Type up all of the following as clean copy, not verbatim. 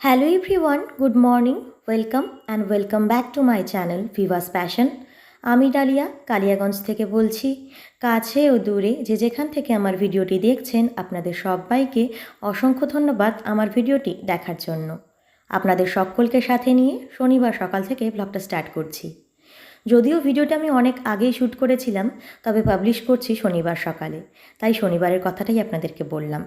Hello everyone, good morning, welcome and welcome back to my channel Viva's Passion. আমি dahlia Kaliaganj থেকে বলছি। কাছে ও দূরে যে যেখান থেকে আমার ভিডিওটি দেখছেন আপনাদের সবাইকে অসংখ্য ধন্যবাদ আমার ভিডিওটি দেখার জন্য। আপনাদের সকলকে সাথে নিয়ে শনিবার সকাল থেকে ব্লগটা স্টার্ট করছি। যদিও ভিডিওটা আমি অনেক আগেই শ্যুট করেছিলাম, তবে পাবলিশ করছি শনিবার সকালে, তাই শনিবারের কথাটাই আপনাদেরকে বললাম।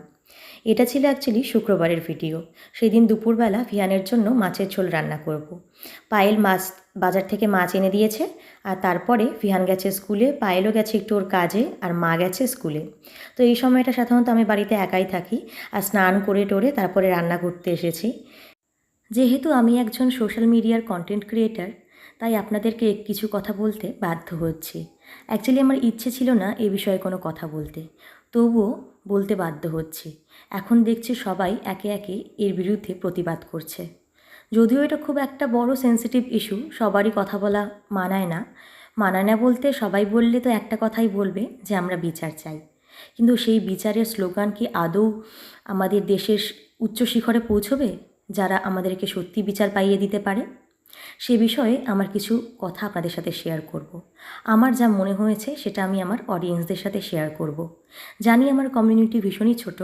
এটা ছিল অ্যাকচুয়ালি শুক্রবারের ভিডিও। সেদিন দুপুরবেলা ভিয়ানের জন্য মাছের ঝোল রান্না করব। পায়েল মাছ বাজার থেকে মাছ এনে দিয়েছে, আর তারপরে ভিহান গেছে স্কুলে, পায়েলও গেছে একটু ওর কাজে, আর মা গেছে স্কুলে। তো এই সময়টা সাধারণত আমি বাড়িতে একাই থাকি, আর স্নান করে টোরে তারপরে রান্না করতে এসেছি। যেহেতু আমি একজন সোশ্যাল মিডিয়ার কন্টেন্ট ক্রিয়েটার, তাই আপনাদেরকে কিছু কথা বলতে বাধ্য হচ্ছি। অ্যাকচুয়ালি আমার ইচ্ছে ছিল না এ বিষয়ে কোনো কথা বলতে, তবুও বলতে বাধ্য হচ্ছি। এখন দেখছি সবাই একে একে এর বিরুদ্ধে প্রতিবাদ করছে। যদিও এটা খুব একটা বড় সেন্সিটিভ ইস্যু, সবারই কথা বলা মানায় না। মানায় না বলতে সবাই বললে তো একটা কথাই বলবে যে আমরা বিচার চাই, কিন্তু সেই বিচারের স্লোগান কি আদৌ আমাদের দেশের উচ্চ শিখরে পৌঁছবে, যারা আমাদেরকে সত্যি বিচার পাইয়ে দিতে পারে? সে বিষয়ে আমার কিছু কথা আপনাদের সাথে শেয়ার করব। আমার যা মনে হয়েছে সেটা আমি আমার অডিয়েন্সদের সাথে শেয়ার করব। জানি আমার কমিউনিটি ভীষণই ছোট,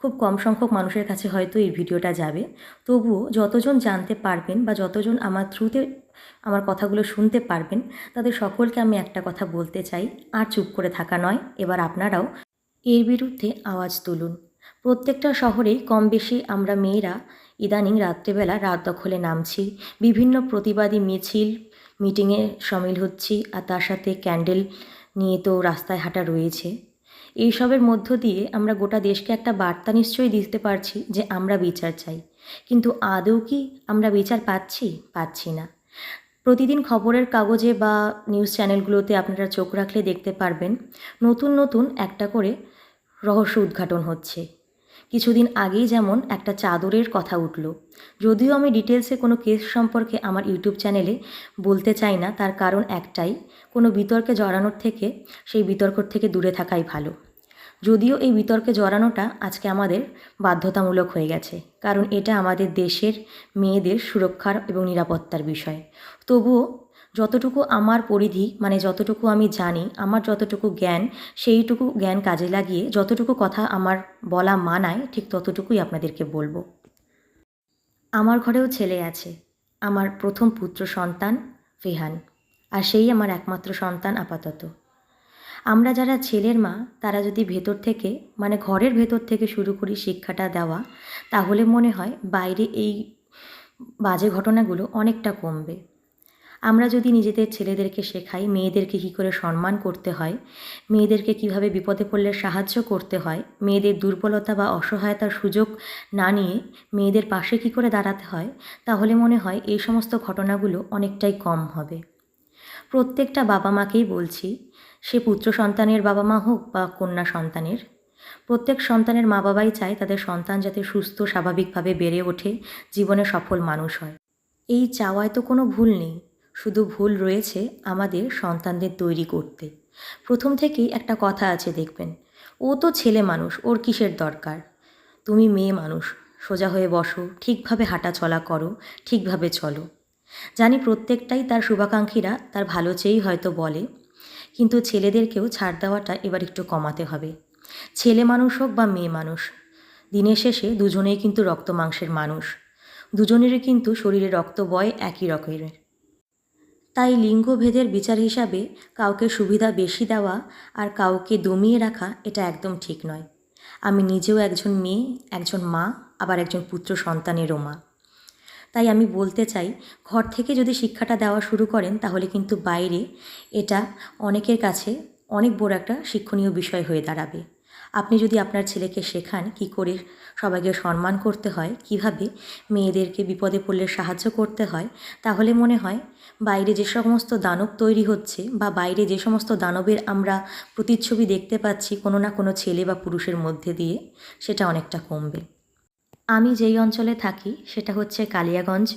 খুব কম সংখ্যক মানুষের কাছে হয়তো এই ভিডিওটা যাবে, তবুও যতজন জানতে পারবেন বা যতজন আমার থ্রুতে আমার কথাগুলো শুনতে পারবেন, তাদের সকলকে আমি একটা কথা বলতে চাই, আর চুপ করে থাকা নয়, এবার আপনারাও এর বিরুদ্ধে আওয়াজ তুলুন। প্রত্যেকটা শহরেই কম বেশি আমরা মেয়েরা ইদানিং রাত্রেবেলা রাত দখলে নামছি, বিভিন্ন প্রতিবাদী মিছিল মিটিংয়ে সামিল হচ্ছি, আর তার সাথে ক্যান্ডেল নিয়ে তো রাস্তায় হাঁটা রয়েছে। এইসবের মধ্য দিয়ে আমরা গোটা দেশকে একটা বার্তা নিশ্চয়ই দিতে পারছি যে আমরা বিচার চাই, কিন্তু আদৌ কি আমরা বিচার পাচ্ছি না। প্রতিদিন খবরের কাগজে বা নিউজ চ্যানেলগুলোতে আপনারা চোখ রাখলে দেখতে পারবেন নতুন নতুন একটা করে রহস্য উদ্ঘাটন হচ্ছে। কিছুদিন আগেই যেমন একটা চাদরের কথা উঠল। যদিও আমি ডিটেলসে কোনো কেস সম্পর্কে আমার ইউটিউব চ্যানেলে বলতে চাই না, তার কারণ একটাই, কোনো বিতর্কে জড়ানোর থেকে সেই বিতর্ক থেকে দূরে থাকাই ভালো। যদিও এই বিতর্কে জড়ানোটা আজকে আমাদের বাধ্যতামূলক হয়ে গেছে, কারণ এটা আমাদের দেশের মেয়েদের সুরক্ষার এবং নিরাপত্তার বিষয়। তবুও যতটুকু আমার পরিধি, মানে যতটুকু আমি জানি, আমার যতটুকু জ্ঞান, সেইটুকু জ্ঞান কাজে লাগিয়ে যতটুকু কথা আমার বলা মানায় ঠিক ততটুকুই আপনাদেরকে বলবো। আমার ঘরেও ছেলে আছে, আমার প্রথম পুত্র সন্তান ফেহান, আর সেই আমার একমাত্র সন্তান আপাতত। আমরা যারা ছেলের মা, তারা যদি ভেতর থেকে, মানে ঘরের ভেতর থেকে শুরু করি শিক্ষাটা দেওয়া, তাহলে মনে হয় বাইরে এই বাজে ঘটনাগুলো অনেকটা কমবে। আমরা যদি নিজেদের ছেলেদেরকে শেখাই মেয়েদেরকে কী করে সম্মান করতে হয়, মেয়েদেরকে কিভাবে বিপদে পড়লে সাহায্য করতে হয়, মেয়েদের দুর্বলতা বা অসহায়তার সুযোগ না নিয়ে মেয়েদের পাশে কী করে দাঁড়াতে হয়, তাহলে মনে হয় এই সমস্ত ঘটনাগুলো অনেকটাই কম হবে। প্রত্যেকটা বাবা মাকেই বলছি, সে পুত্র সন্তানের বাবা মা হোক বা কন্যা সন্তানের, প্রত্যেক সন্তানের মা বাবাই চায় তাদের সন্তান যাতে সুস্থ স্বাভাবিকভাবে বেড়ে ওঠে, জীবনে সফল মানুষ হয়। এই চাওয়ায় তো কোনো ভুল নেই, শুধু ভুল রয়েছে আমাদের সন্তানদের তৈরি করতে। প্রথম থেকেই একটা কথা আছে দেখবেন, ও তো ছেলে মানুষ, ওর কিসের দরকার, তুমি মেয়ে মানুষ, সোজা হয়ে বসো, ঠিকভাবে হাঁটা চলা করো, ঠিকভাবে চলো। জানি প্রত্যেকটাই তার শুভাকাঙ্ক্ষীরা তার ভালো চেয়েই হয়তো বলে, কিন্তু ছেলেদেরকেও ছাড় দেওয়াটা এবার একটু কমাতে হবে। ছেলে মানুষ হোক বা মেয়ে মানুষ, দিনের শেষে দুজনেই কিন্তু রক্ত মাংসের মানুষ, দুজনেরই কিন্তু শরীরে রক্ত বয় একই রকমের। তাই লিঙ্গভেদের বিচার হিসাবে কাউকে সুবিধা বেশি দেওয়া আর কাউকে দমিয়ে রাখা এটা একদম ঠিক নয়। আমি নিজেও একজন মেয়ে, একজন মা, আবার একজন পুত্র সন্তানেরও মা। তাই আমি বলতে চাই, ঘর থেকে যদি শিক্ষাটা দেওয়া শুরু করেন তাহলে কিন্তু বাইরে এটা অনেকের কাছে অনেক বড় একটা শিক্ষণীয় বিষয় হয়ে দাঁড়াবে। আপনি যদি আপনার ছেলেকে শেখান কী করে সবাইকে সম্মান করতে হয়, কিভাবে মেয়েদেরকে বিপদে পড়লে সাহায্য করতে হয়, তাহলে মনে হয় বাইরে যে সমস্ত দানব তৈরি হচ্ছে বা বাইরে যে সমস্ত দানবের আমরা প্রতিচ্ছবি দেখতে পাচ্ছি কোনো না কোনো ছেলে বা পুরুষের মধ্যে দিয়ে, সেটা অনেকটা কমবে। আমি যেই অঞ্চলে থাকি সেটা হচ্ছে কালিয়াগঞ্জ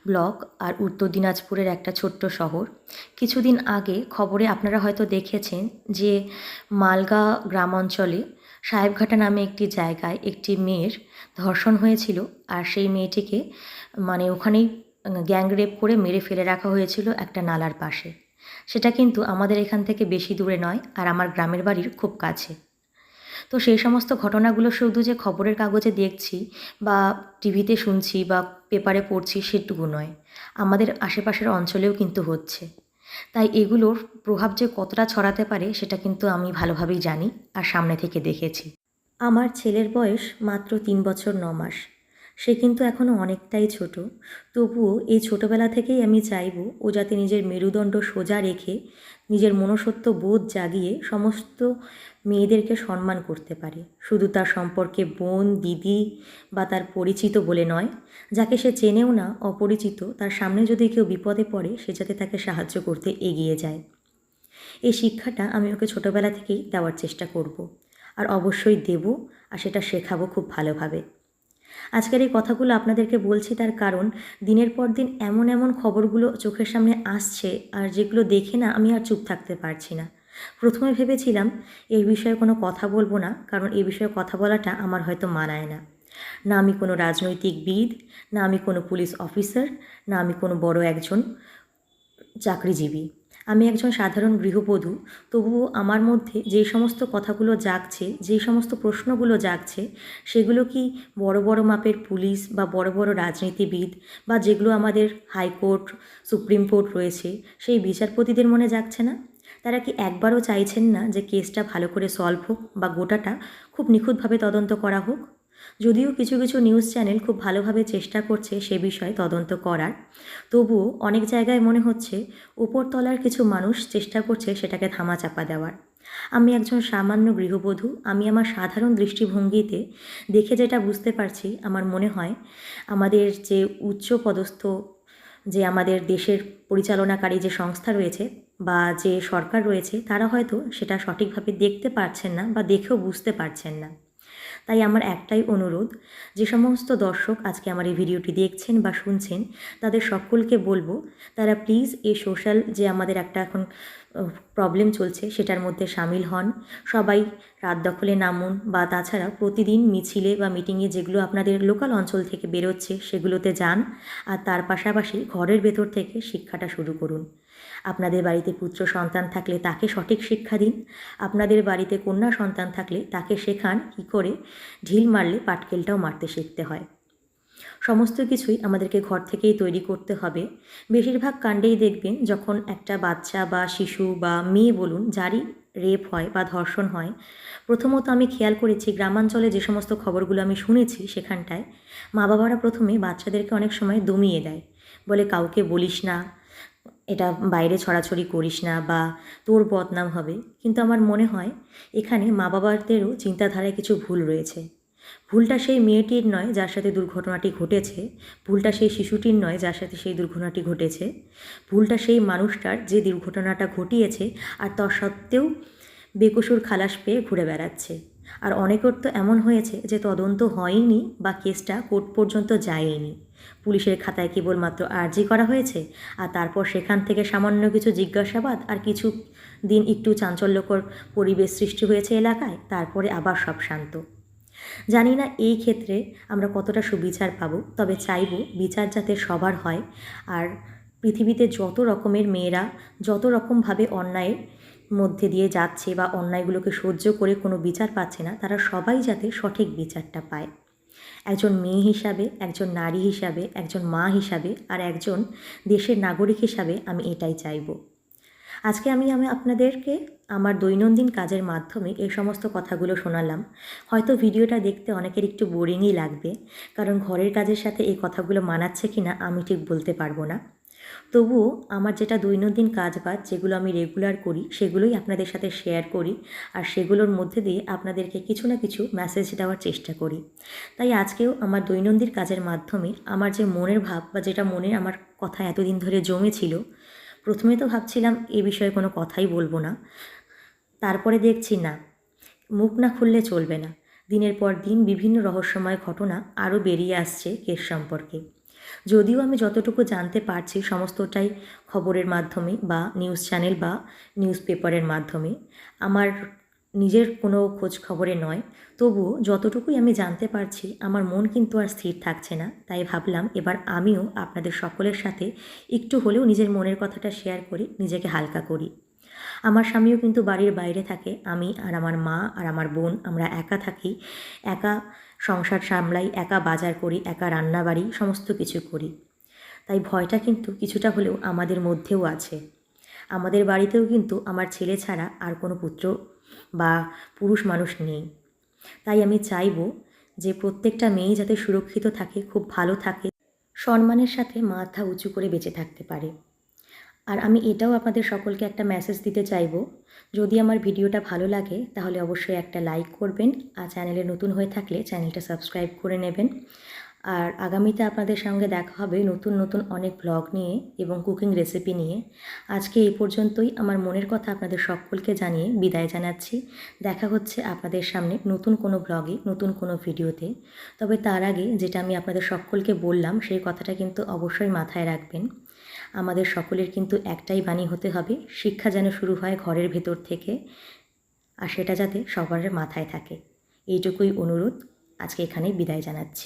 ব্লক আর উত্তর দিনাজপুরের একটা ছোট্ট শহর। কিছুদিন আগে খবরে আপনারা হয়তো দেখেছেন যে মালগা গ্রাম অঞ্চলে সাহেবঘাটা নামে একটি জায়গায় একটি মেয়ের ধর্ষণ হয়েছিল, আর সেই মেয়েটিকে ওখানেই গ্যাং রেপ করে মেরে ফেলে রাখা হয়েছিল একটা নালার পাশে। সেটা কিন্তু আমাদের এখান থেকে বেশি দূরে নয়, আর আমার গ্রামের বাড়ির খুব কাছে। তো সেই সমস্ত ঘটনাগুলো শুধু যে খবরের কাগজে দেখছি বা টিভিতে শুনছি বা পেপারে পড়ছি সেটুকু নয়, আমাদের আশেপাশের অঞ্চলেও কিন্তু হচ্ছে। তাই এগুলোর প্রভাব যে কতটা ছড়াতে পারে সেটা কিন্তু আমি ভালোভাবেই জানি আর সামনে থেকে দেখেছি। আমার ছেলের বয়স মাত্র 3 বছর 9 মাস। সে কিন্তু এখনও অনেকটাই ছোট। তবুও এই ছোটোবেলা থেকেই আমি চাইব ও যাতে নিজের মেরুদণ্ড সোজা রেখে নিজের মনুষ্যত্ব বোধ জাগিয়ে সমস্ত মেয়েদেরকে সম্মান করতে পারে। শুধু তার সম্পর্কে বোন, দিদি বা তার পরিচিত বলে নয়, যাকে সে চেনেও না, অপরিচিত, তার সামনে যদি কেউ বিপদে পড়ে সে যাতে তাকে সাহায্য করতে এগিয়ে যায়। এই শিক্ষাটা আমি ওকে ছোটোবেলা থেকেই দেওয়ার চেষ্টা করব। আর অবশ্যই দেব, আর সেটা শেখাবো খুব ভালোভাবে। আজকের এই কথাগুলো আপনাদেরকে বলছি তার কারণ দিনের পর দিন এমন এমন খবরগুলো চোখের সামনে আসছে, আর যেগুলো দেখে না আমি আর চুপ থাকতে পারছি না। প্রথমে ভেবেছিলাম এই বিষয়ে কোনো কথা বলবো না, কারণ এই বিষয়ে কথা বলাটা আমার হয়তো মানায় না। না আমি কোনো রাজনৈতিকবিদ, না আমি কোনো পুলিশ অফিসার, না আমি কোনো বড় একজন চাকরিজীবী। আমি একজন সাধারণ গৃহবধূ। তবুও আমার মধ্যে যে সমস্ত কথাগুলো জাগছে, যে সমস্ত প্রশ্নগুলো জাগছে, সেগুলো কি বড় বড় মাপের পুলিশ বা বড় বড় রাজনীতিবিদ বা যেগুলো আমাদের হাইকোর্ট, সুপ্রিম কোর্ট রয়েছে সেই বিচারপতিদের মনে জাগছে না? তারা কি একবারও চাইছেন না যে কেসটা ভালো করে সলভ হোক বা গোটাটা খুব নিখুঁতভাবে তদন্ত করা হোক? যদিও কিছু কিছু নিউজ চ্যানেল খুব ভালোভাবে চেষ্টা করছে সে বিষয়ে তদন্ত করার, তবুও অনেক জায়গায় মনে হচ্ছে উপরতলার কিছু মানুষ চেষ্টা করছে সেটাকে ধামাচাপা দেওয়ার। আমি একজন সামান্য গৃহবধূ, আমি আমার সাধারণ দৃষ্টিভঙ্গিতে দেখে যেটা বুঝতে পারছি, আমার মনে হয় আমাদের যে উচ্চপদস্থ, যে আমাদের দেশের পরিচালনাকারী যে সংস্থা রয়েছে বা যে সরকার রয়েছে, তারা হয়তো সেটা সঠিকভাবে দেখতে পারছেন না বা দেখেও বুঝতে পারছেন না। তাই আমার একটাই অনুরোধ, যে সমস্ত দর্শক আজকে আমার এই ভিডিওটি দেখছেন বা শুনছেন, তাদের সকলকে বলবো তারা প্লিজ এই সোশ্যাল যে আমাদের একটা এখন প্রবলেম চলছে সেটার মধ্যে সামিল হন। সবাই রাত দখলে নামুন, বা তাছাড়া প্রতিদিন মিছিলে বা মিটিংয়ে যেগুলো আপনাদের লোকাল অঞ্চল থেকে বেরোচ্ছে সেগুলোতে যান, আর তার পাশাপাশি ঘরের ভেতর থেকে শিক্ষাটা শুরু করুন। আপনাদের বাড়িতে পুত্র সন্তান থাকলে তাকে সঠিক শিক্ষা দিন। আপনাদের বাড়িতে কন্যা সন্তান থাকলে তাকে শেখান কী করে ঢিল মারলে পাটকেলটাও মারতে শিখতে হয়। সমস্ত কিছুই আমাদেরকে ঘর থেকেই তৈরি করতে হবে। বেশিরভাগ কাণ্ডেই দেখবেন যখন একটা বাচ্চা বা শিশু বা মেয়ে বলুন যারই রেপ হয় বা ধর্ষণ হয়, প্রথমত আমি খেয়াল করেছি গ্রামাঞ্চলে যে সমস্ত খবরগুলো আমি শুনেছি সেখানটায় মা বাবারা প্রথমে বাচ্চাদেরকে অনেক সময় দমিয়ে দেয়, বলে কাউকে বলিস না, এটা বাইরে ছড়াছড়ি করিস না, বা তোর বদনাম হবে। কিন্তু আমার মনে হয় এখানে মা বাবাদেরও চিন্তাধারায় কিছু ভুল রয়েছে। ভুলটা সেই মেয়েটির নয় যার সাথে দুর্ঘটনাটি ঘটেছে, ভুলটা সেই শিশুটির নয় যার সাথে সেই দুর্ঘটনাটি ঘটেছে, ভুলটা সেই মানুষটার যে দুর্ঘটনাটা ঘটিয়েছে আর তা সত্ত্বেও বেকসুর খালাস পেয়ে ঘুরে বেড়াচ্ছে। আর অনেকের তো এমন হয়েছে যে তদন্ত হয়নি বা কেসটা কোর্ট পর্যন্ত যায়নি, পুলিশের খাতায় কেবলমাত্র আর্জি করা হয়েছে, আর তারপর সেখান থেকে সামান্য কিছু জিজ্ঞাসাবাদ আর কিছু দিন একটু চাঞ্চল্যকর পরিবেশ সৃষ্টি হয়েছে এলাকায়, তারপরে আবার সব শান্ত। জানি না এই ক্ষেত্রে আমরা কতটা সুবিচার পাব, তবে চাইব বিচার যাতে সবার হয়। আর পৃথিবীতে যত রকমের মেয়েরা যত রকমভাবে অন্যায়ের মধ্যে দিয়ে যাচ্ছে বা অন্যায়গুলোকে সহ্য করে কোনো বিচার পাচ্ছে না, তারা সবাই যাতে সঠিক বিচারটা পায়। একজন মেয়ে হিসাবে, একজন নারী হিসাবে, একজন মা হিসাবে আর একজন দেশের নাগরিক হিসাবে আমি এটাই চাইব। আজকে আমি আপনাদেরকে আমার দৈনন্দিন কাজের মাধ্যমে এই সমস্ত কথাগুলো শোনালাম। হয়তো ভিডিওটা দেখতে অনেকের একটু বোরিংই লাগবে, কারণ ঘরের কাজের সাথে এই কথাগুলো মানাচ্ছে কি না আমি ঠিক বলতে পারবো না। তবুও আমার যেটা দৈনন্দিন কাজবাজ যেগুলো আমি রেগুলার করি সেগুলোই আপনাদের সাথে শেয়ার করি, আর সেগুলোর মধ্যে দিয়ে আপনাদেরকে কিছু না কিছু মেসেজ দেওয়ার চেষ্টা করি। তাই আজকেও আমার দৈনন্দিন কাজের মাধ্যমে আমার যে মনের ভাব বা যেটা মনে আমার কথা এতদিন ধরে জমেছিল, প্রথমে তো ভাবছিলাম এ বিষয়ে কোনো কথাই বলবো না, তারপরে দেখছি না, মুখ না খুললে চলবে না। দিনের পর দিন বিভিন্ন রহস্যময় ঘটনা আরও বেরিয়ে আসছে কেস সম্পর্কে। যদিও আমি যতটুকু জানতে পারছি সমস্তটাই খবরের মাধ্যমে বা নিউজ চ্যানেল বা নিউজ পেপারের মাধ্যমে। আমার নিজের কোনো খোঁজ খবরে নয়, তবুও যতটুকুই আমি জানতে পারছি আমার মন কিন্তু আর স্থির থাকছে না। তাই ভাবলাম এবার আমিও আপনাদের সকলের সাথে একটু হলেও নিজের মনের কথাটা শেয়ার করি, নিজেকে হালকা করি। আমার স্বামীও কিন্তু বাড়ির বাইরে থাকে, আমি আর আমার মা আর আমার বোন আমরা একা থাকি, একা সংসার সামলাই, একা বাজার করি, একা রান্নাবাড়ি সমস্ত কিছু করি। তাই ভয়টা কিন্তু কিছুটা হলেও আমাদের মধ্যেও আছে। আমাদের বাড়িতেও কিন্তু আমার ছেলে ছাড়া আর কোনো পুত্র বা পুরুষ মানুষ নেই। তাই আমি চাইবো যে প্রত্যেকটা মেয়েই যাতে সুরক্ষিত থাকে, খুব ভালো থাকে, সম্মানের সাথে মাথা উঁচু করে বেঁচে থাকতে পারে। আর আমি এটাও আপনাদের সকলকে একটা মেসেজ দিতে চাইবো, যদি আমার ভিডিওটা ভালো লাগে তাহলে অবশ্যই একটা লাইক করবেন, আর চ্যানেলে নতুন হয়ে থাকলে চ্যানেলটা সাবস্ক্রাইব করে নেবেন। আর আগামীতে আপনাদের সঙ্গে দেখা হবে নতুন নতুন অনেক ব্লগ নিয়ে এবং কুকিং রেসিপি নিয়ে। আজকে এই পর্যন্তই আমার মনের কথা আপনাদের সকলকে জানিয়ে বিদায় জানাচ্ছি। দেখা হচ্ছে আপনাদের সামনে নতুন কোনো ব্লগে, নতুন কোনো ভিডিওতে। তবে তার আগে যেটা আমি আপনাদের সকলকে বললাম সেই কথাটা কিন্তু অবশ্যই মাথায় রাখবেন। আমাদের সকলের কিন্তু একটাই বাণী হতে হবে, শিক্ষা যেন শুরু হয় ঘরের ভেতর থেকে, আর সেটা যাতে সবার মাথায় থাকে। এইটুকুই অনুরোধ। আজকে এখানেই বিদায় জানাচ্ছি।